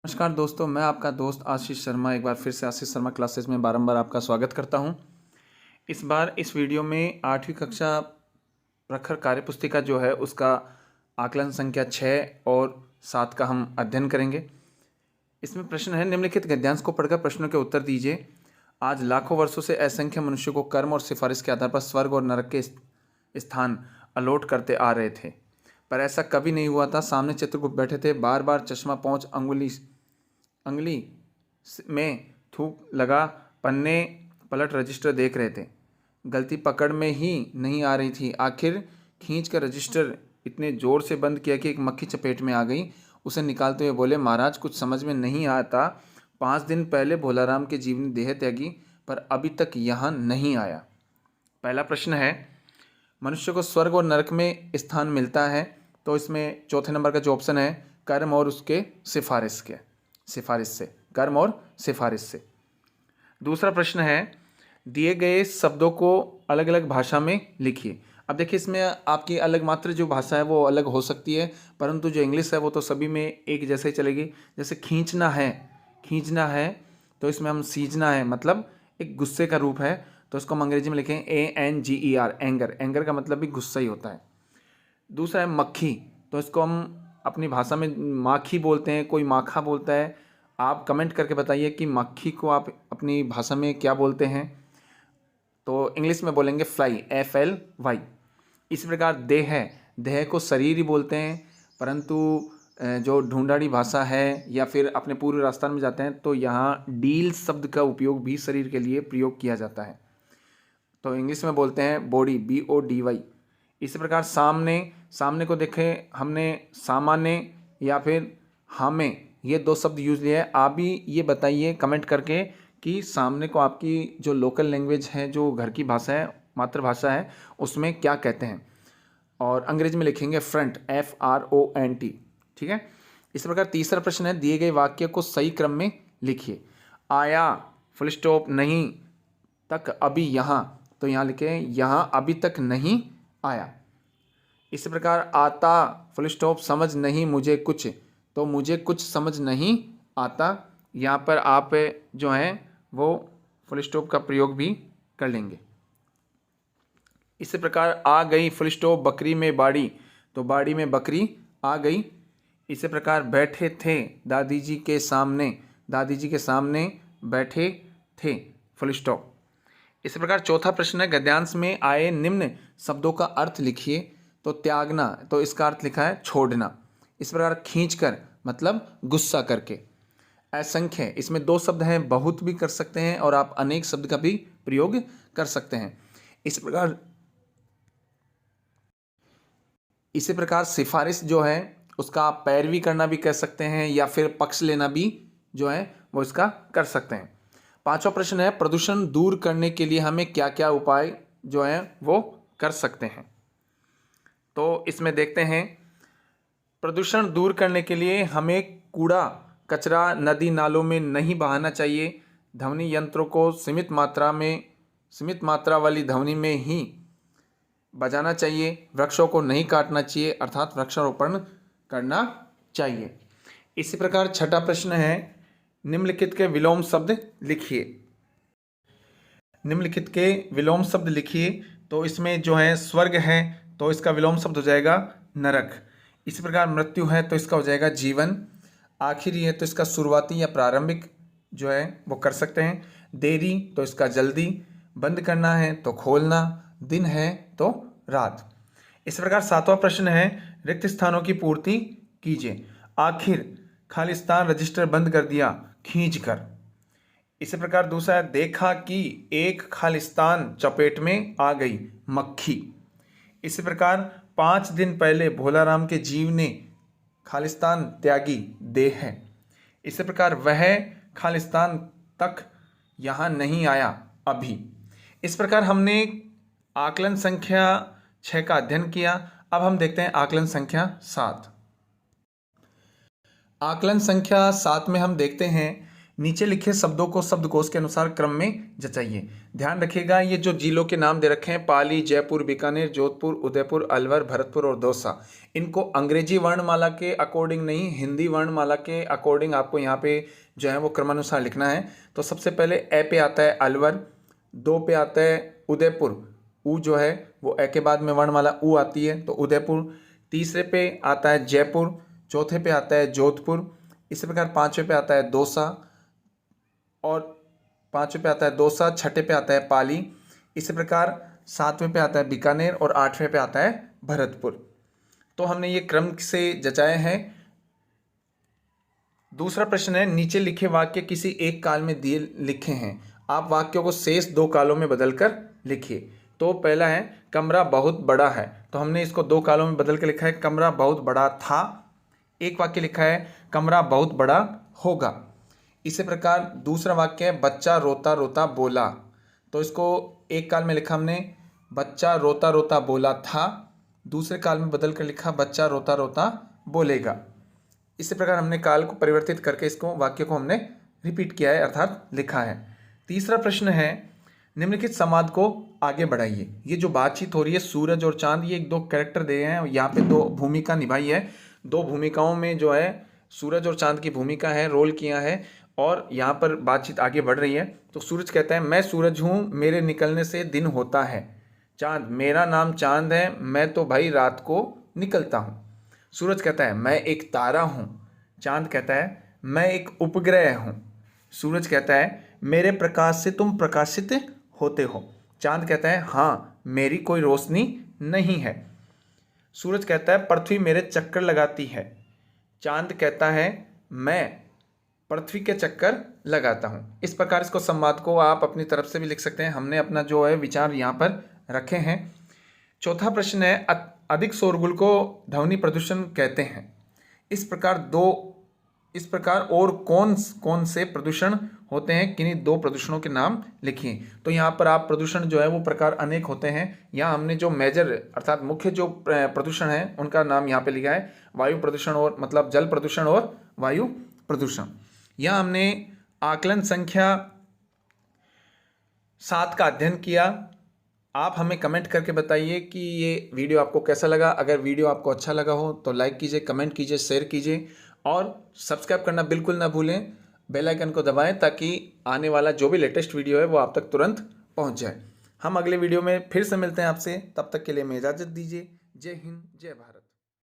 नमस्कार दोस्तों, मैं आपका दोस्त आशीष शर्मा एक बार फिर से आशीष शर्मा क्लासेस में बारंबार आपका स्वागत करता हूं। इस बार इस वीडियो में 8वीं कक्षा प्रखर कार्यपुस्तिका जो है उसका आकलन संख्या 6 और 7 का हम अध्ययन करेंगे। इसमें प्रश्न है, निम्नलिखित गद्यांश को पढ़कर प्रश्नों के उत्तर दीजिए। आज लाखों वर्षों से असंख्य मनुष्यों को कर्म और सिफारिश के आधार पर स्वर्ग और नरक के स्थान अलॉट करते आ रहे थे, पर ऐसा कभी नहीं हुआ था। सामने चित्रगुप्त बैठे थे, बार बार चश्मा पहुँच अंगुली में थूक लगा पन्ने पलट रजिस्टर देख रहे थे। गलती पकड़ में ही नहीं आ रही थी। आखिर खींच कर रजिस्टर इतने ज़ोर से बंद किया कि एक मक्खी चपेट में आ गई। उसे निकालते हुए बोले, महाराज कुछ समझ में नहीं आता। 5 दिन पहले भोलाराम के जीव ने देह त्यागी, पर अभी तक यहाँ नहीं आया। पहला प्रश्न है, मनुष्य को स्वर्ग और नरक में स्थान मिलता है, तो इसमें चौथे नंबर का जो ऑप्शन है कर्म और उसके सिफारिश से, कर्म और सिफारिश से। दूसरा प्रश्न है, दिए गए शब्दों को अलग अलग भाषा में लिखिए। अब देखिए, इसमें आपकी अलग मात्र जो भाषा है वो अलग हो सकती है, परंतु जो इंग्लिश है वो तो सभी में एक जैसे ही चलेगी। जैसे खींचना है तो इसमें हम सीजना है, मतलब एक गुस्से का रूप है, तो इसको हम अंग्रेजी में लिखें ANGER, एंगर का मतलब भी गुस्सा ही होता है। दूसरा है मक्खी, तो इसको हम अपनी भाषा में माखी बोलते हैं, कोई माखा बोलता है। आप कमेंट करके बताइए कि मक्खी को आप अपनी भाषा में क्या बोलते हैं। तो इंग्लिश में बोलेंगे फ्लाई, FLY। इसी प्रकार देह को शरीर ही बोलते हैं, परंतु जो ढूंढाड़ी भाषा है या फिर अपने पूर्व राजस्थान में जाते हैं तो यहाँ डील शब्द का उपयोग भी शरीर के लिए प्रयोग किया जाता है, तो इंग्लिश में बोलते हैं बॉडी, BODY। इसी प्रकार सामने को देखें हमने, सामान्य या फिर हमें, ये 2 शब्द यूज लिए हैं। आप भी ये बताइए कमेंट करके कि सामने को आपकी जो लोकल लैंग्वेज है, जो घर की भाषा है, मातृभाषा है, उसमें क्या कहते हैं। और अंग्रेजी में लिखेंगे फ्रंट, FRONT। ठीक है। इस प्रकार तीसरा प्रश्न है, दिए गए वाक्य को सही क्रम में लिखिए। आया, फुल स्टॉप, नहीं, तक, अभी, यहाँ, तो यहाँ लिखें यहाँ अभी तक नहीं आया। इसी प्रकार आता, फुल स्टॉप, समझ नहीं मुझे कुछ, तो मुझे कुछ समझ नहीं आता। यहाँ पर आप जो हैं वो फुल स्टॉप का प्रयोग भी कर लेंगे। इसी प्रकार आ गई, फुल स्टॉप, बकरी में बाड़ी, तो बाड़ी में बकरी आ गई। इसी प्रकार बैठे थे दादी जी के सामने बैठे थे, फुल स्टॉप। इसी प्रकार चौथा प्रश्न है, गद्यांश में आए निम्न शब्दों का अर्थ लिखिए। तो त्यागना, तो इसका अर्थ लिखा है छोड़ना। इस प्रकार खींचकर मतलब गुस्सा करके। असंख्य, इसमें 2 शब्द हैं, बहुत भी कर सकते हैं और आप अनेक शब्द का भी प्रयोग कर सकते हैं। इसी प्रकार सिफारिश जो है उसका आप पैरवी करना भी कह सकते हैं या फिर पक्ष लेना भी जो है वो इसका कर सकते हैं। 5वां प्रश्न है, प्रदूषण दूर करने के लिए हमें क्या क्या उपाय जो है वो कर सकते हैं। तो इसमें देखते हैं, प्रदूषण दूर करने के लिए हमें कूड़ा कचरा नदी नालों में नहीं बहाना चाहिए। ध्वनि यंत्रों को सीमित मात्रा वाली ध्वनि में ही बजाना चाहिए। वृक्षों को नहीं काटना चाहिए, अर्थात वृक्षारोपण करना चाहिए। इसी प्रकार 6वां प्रश्न है, निम्नलिखित के विलोम शब्द लिखिए। तो इसमें जो है स्वर्ग है तो इसका विलोम शब्द हो जाएगा नरक। इसी प्रकार मृत्यु है तो इसका हो जाएगा जीवन। आखिरी है तो इसका शुरुआती या प्रारंभिक जो है वो कर सकते हैं। देरी तो इसका जल्दी। बंद करना है तो खोलना। दिन है तो रात। इस प्रकार 7वां प्रश्न है, रिक्त स्थानों की पूर्ति कीजिए। आखिर खालिस्तान रजिस्टर बंद कर दिया खींच कर। इसी प्रकार दूसरा है, देखा कि एक खालिस्तान चपेट में आ गई मक्खी। इसी प्रकार 5 दिन पहले भोलाराम के जीव ने खालिस्तान त्यागी देह है। इसी प्रकार वह खालिस्तान तक यहाँ नहीं आया अभी। इस प्रकार हमने आकलन संख्या 6 का अध्ययन किया। अब हम देखते हैं आकलन संख्या 7। आकलन संख्या 7 में हम देखते हैं, नीचे लिखे शब्दों को शब्दकोश के अनुसार क्रम में जचाइए। ध्यान रखिएगा, ये जो जिलों के नाम दे रखे हैं पाली, जयपुर, बीकानेर, जोधपुर, उदयपुर, अलवर, भरतपुर और दौसा, इनको अंग्रेजी वर्णमाला के अकॉर्डिंग नहीं, हिंदी वर्णमाला के अकॉर्डिंग आपको यहाँ पे जो है वो क्रमानुसार लिखना है। तो सबसे पहले ए पे आता है अलवर, 2 पे आता है उदयपुर, ऊ जो है वो ए के बाद में वर्णमाला ऊ आती है तो उदयपुर। तीसरे पे आता है जयपुर, चौथे पे आता है जोधपुर, इसी प्रकार 5वें पे आता है दौसा और 5वें पे आता है दौसा, 6ठे पे आता है पाली, इसी प्रकार 7वें पे आता है बीकानेर और 8वें पे आता है भरतपुर। तो हमने ये क्रम से जचाए हैं। दूसरा प्रश्न है, नीचे लिखे वाक्य किसी एक काल में दिए लिखे हैं, आप वाक्यों को शेष 2 कालों में बदलकर लिखिए। तो पहला है कमरा बहुत बड़ा है, तो हमने इसको 2 कालों में बदल कर लिखा है कमरा बहुत बड़ा था। एक वाक्य लिखा है कमरा बहुत बड़ा होगा। इसी प्रकार दूसरा वाक्य है बच्चा रोता रोता बोला, तो इसको एक काल में लिखा हमने बच्चा रोता रोता बोला था, दूसरे काल में बदल कर लिखा बच्चा रोता रोता बोलेगा। इसी प्रकार हमने काल को परिवर्तित करके इसको वाक्य को हमने रिपीट किया है अर्थात लिखा है। तीसरा प्रश्न है, निम्नलिखित संवाद को आगे बढ़ाइए। ये जो बातचीत हो रही है सूरज और चांद, ये 1-2 कैरेक्टर दिए हैं, यहाँ पे 2 भूमिका निभाई है। 2 भूमिकाओं में जो है सूरज और चांद की भूमिका है, रोल किया है और यहाँ पर बातचीत आगे बढ़ रही है। तो सूरज कहता है मैं सूरज हूँ, मेरे निकलने से दिन होता है। चांद, मेरा नाम चांद है, मैं तो भाई रात को निकलता हूँ। सूरज कहता है मैं एक तारा हूँ। चांद कहता है मैं एक उपग्रह हूँ। सूरज कहता है मेरे प्रकाश से तुम प्रकाशित होते हो। चांद कहता है हाँ, मेरी कोई रोशनी नहीं है। सूरज कहता है पृथ्वी मेरे चक्कर लगाती है। चांद कहता है मैं पृथ्वी के चक्कर लगाता हूँ। इस प्रकार इसको संवाद को आप अपनी तरफ से भी लिख सकते हैं। हमने अपना जो है विचार यहाँ पर रखे हैं। चौथा प्रश्न है, अधिक शोरगुल को ध्वनि प्रदूषण कहते हैं। इस प्रकार और कौन कौन से प्रदूषण होते हैं, किन्हीं 2 प्रदूषणों के नाम लिखिए। तो यहाँ पर आप प्रदूषण जो है वो प्रकार अनेक होते हैं। यहाँ हमने जो मेजर अर्थात मुख्य जो प्रदूषण है उनका नाम यहाँ पे लिखा है, वायु प्रदूषण और मतलब जल प्रदूषण और वायु प्रदूषण। यहाँ हमने आकलन संख्या 7 का अध्ययन किया। आप हमें कमेंट करके बताइए कि ये वीडियो आपको कैसा लगा। अगर वीडियो आपको अच्छा लगा हो तो लाइक कीजिए, कमेंट कीजिए, शेयर कीजिए और सब्सक्राइब करना बिल्कुल ना भूलें। बेल आइकन को दबाएं ताकि आने वाला जो भी लेटेस्ट वीडियो है वो आप तक तुरंत पहुंच जाए। हम अगले वीडियो में फिर से मिलते हैं आपसे, तब तक के लिए हमें इजाज़त दीजिए। जय हिंद, जय भारत।